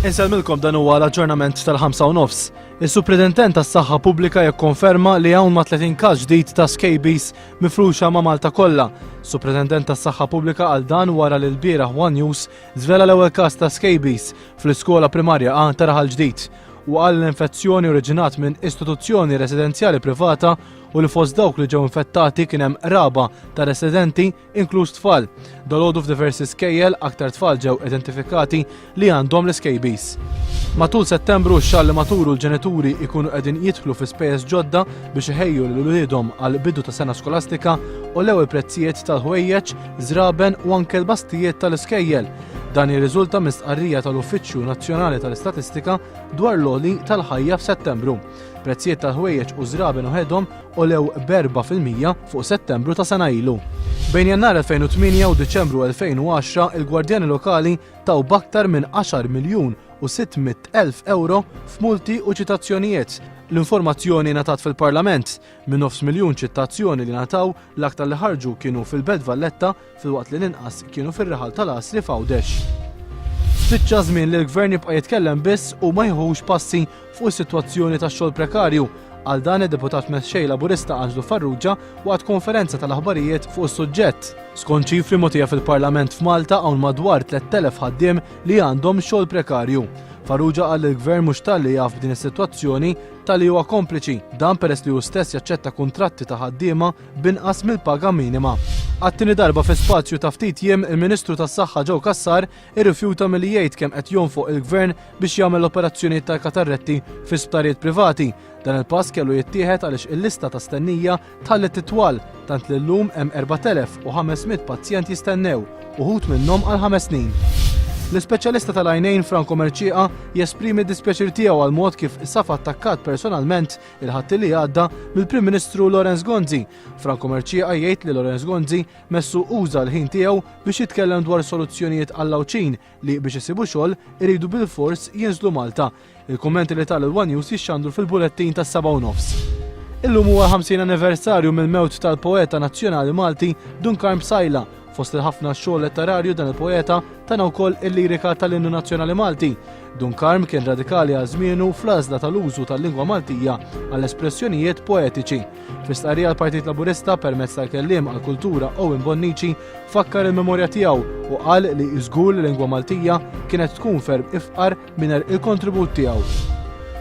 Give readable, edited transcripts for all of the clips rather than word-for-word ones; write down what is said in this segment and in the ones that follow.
Inselmilkom dan huwa l-aġġornament tal-5:30. Is-Suprintentent tas-Saħħa Pubblika jikkonferma li hawn ma' 30 każ ġdid ta' scabies mifruxa ma' Malta kollha. Suprintentent tas-Saħħa Pubblika għal dan wara li l-bieraħ One News żvela l-ewwel każ ta' scabies fl-iskola primarja A ta' Raħal Ġdid u qal l-infezzjoni oriġinat minn istituzzjoni residenzjali privata u li fost dawk li ġew infettati kien hemm raba ta' residenti inkluż tfal. Dalgħodu f'diversi skejjel aktar tfal ġew identifikati li għandhom l-scabies. Matul Settembru x-xahar li maturu l-ġenituri jkunu qegħdin jidħlu fi spejjeż ġodda biex iħejju lil uliedhom għal bidu ta' sena skolastika u l-ewwel prezzijiet tal-ħwejjeġ, żraben u anke l-bastijiet tal-iskejjel. Dan jirriżulta mistqarrija tal-Uffiċċju Nazzjonali tal-Istatistika dwar l-għoli tal-ħajja f'Settembru. Prezzijiet tal-ħwejjeġ u żraben waħedhom għolew b'4% fuq Settembru ta' sena ilu. Bejn Jannar 2008 u Diċembru 2010 il-Gwardjani Lokali taw b'aktar minn 10 miljun u 600,000 euro f'multi u ċitazzjonijiet. L-informazzjoni ngħatat fil-Parlament minn 500,000 ċittazzjoni li ngħataw l-aktar li ħarġu kienu fil-Belt Valletta filwaqt li l-inqas kienu fir-Raħal tal-Qasri f'Għawdex. Spiċċa żmien li l-Gvern jibqa' jitkellem biss u ma jieħux passi fuq is-sitwazzjoni tax-xogħol prekarju. Għal dan id-deputat mexxej Laburista Anġlu Farrugia waqt konferenza tal-aħbarijiet fuq is-suġġett. Skont ċifri mogħtija fil-Parlament f'Malta hawn madwar 3,000 ħaddiem li għandhom xogħol prekarju. Farrugia qal li l-Gvern mhux talli jaf b'din is-sitwazzjoni talli huwa kompliċi, dan peress li hu stess jaċċetta kuntratti ta' ħaddiema b'inqas mill-paga minima. Għat-tieni darba fi spazju ta' ftit jiem il-Ministru tas-Saħħa Joe Cassar irrifjuta milli jgħid kemm qed jonfoq il-Gvern biex jagħmel l-operazzjonijiet tal-katarretti fi sptarijiet privati. Dan il-pass kellu jittieħed għaliex il-lista ta' stennija tħallet titwal tant li llum hemm 4,500 pazjent jistennew, uħud minnhom għal 5 snin. L-ispeċjalista tal-għajnejn Franco Merċieqa jesprimi d-dispjaċir tiegħu għal mod kif saf attakkat personalment il-ħadd li għadda mill-Prim Ministru Lorenz Gonzi. Franco Merċieqa jgħid li Lorenz Gonzi messu uża l-ħin tiegħu biex jitkellem dwar soluzzjonijiet għall-Lawċin li biex isibu xogħol iridu bil-fors jinżlu Malta. Il-kummenti li tal-One News jixxandru fil-bulettin tas-7:30. Illum huwa 50 anniversarju mill-mewt tal-poeta nazzjonali Malti Dunkarm Sajla. Fost il-ħafna xogħol letterarju dan il-poeta tana wkoll il-lirika tal-Innu Nazzjonali Malti. Dunkarm kien radikali għal żmienu fl-għażla tal-użu tal-lingwa Maltija għall-espressjonijiet poetiċi. Fl-istqarrija l-Partit Laburista permezz tal-kelliem għall-kultura Owen Bonnici fakkar il-memorja tiegħu u qal li żgur l-lingwa Maltija kienet tkun ferm ifqar mingħajr il-kontribut tiegħu.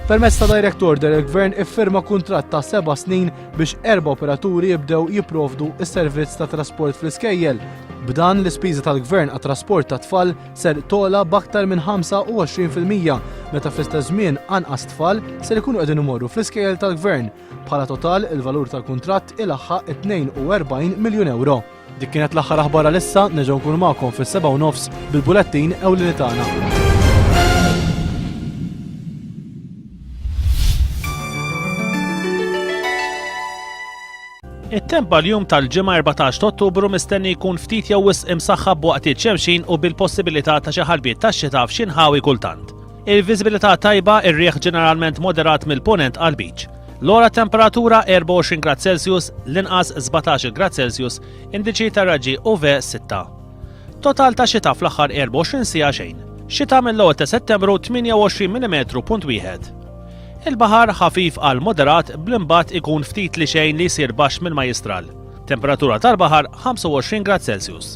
Permezz ta' Direct Order il-Gvern iffirma kuntratt ta' 7 snin biex 4 operaturi jibdew jipprovdu s-servizz ta' trasport fl-iskejjel. B'dan l-ispiża tal-Gvern għat-trasport ta' tfal ser tola b'aktar minn 25%, meta fl-istess żmien anqas tfal ser ikunu qegħdin imorru fl-iskejjel tal-Gvern. Bħala total il-valur tal-kuntratt ilaħħaq 42 miljun euro. Dik kienet l-aħħar aħbar għalissa, nerġgħu nkunu magħkom fis-7:30 bil-bulettin ewlieni tagħna. It-temp għal-jum tal-ġimgħa 14 Ottubru mistenni jkun ftit jew wisq imsaħħab b'waqtiet xemxin u bil-possibilità ta' xi ħarbiet tax-xita f'xi nħawi kultant. Il-viżibilità tajba, ir-riħ ġeneralment moderat mill-punent għall-beach. L-ora temperatura 24 grad Celsius, l-inqas 17 grad Celsius, indiċi ta' raġġi UV 6. Total ta' xita fl-aħħar 24 siegħa xejn. Xita mill-1 ta' Settembru 28 mm.1. Il-baħar ħafif għal moderat bl-imbagħad ikun ftit li xejn li jsir baxx mill-majjistral. Temperatura tal-baħar 25 grad Celsius.